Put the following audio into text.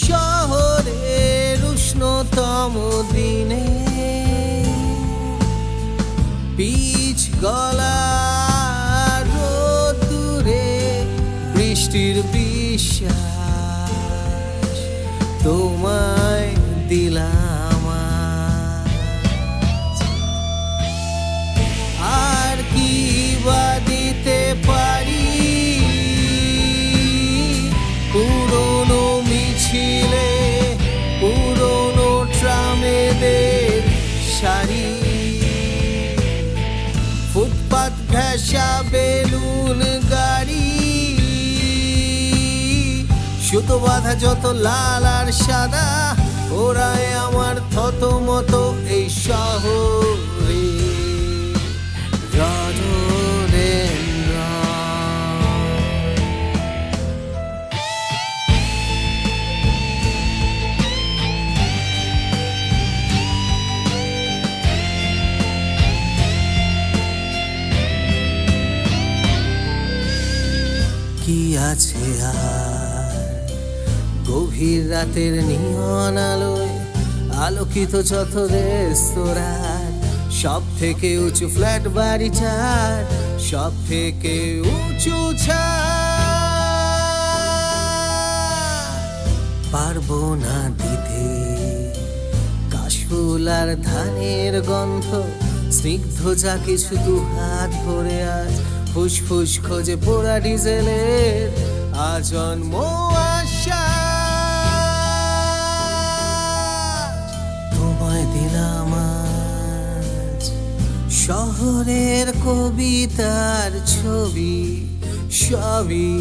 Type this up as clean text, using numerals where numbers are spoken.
শহরের উষ্ণতম দিনে পিচ গলা রোদ্দুরে বৃষ্টির বিশ্বাস তোমায় দিলাম আজ। আর কি বা দিতে পারি পুরনো মিছিলে পুরনো ট্রামেদের সারি, ফুটপাত ঘেঁষা বেলুন গাড়ি, সুতো বাঁধা যত লাল আর সাদা ওরাই আমার থতমত এই শহরে রডোডেনড্রন। কি আছে আর গভীর রাতের নিয়ন আলোয় আলোকিত যত রেস্তোরাঁ, সব থেকে উঁচু ফ্ল্যাট বাড়িটার সব থেকে উঁচু ছাদ। পারবো না দিতে কাশফুল আর ধানের গন্ধ স্নিগ্ধ যা কিছু দু হাত ভরে আজ ফুসফুস খোঁজে পোড়া ডিজেলের আজন্ম আশা। তোমায় দিলাম আজ শহরের কবিতার ছবি সবই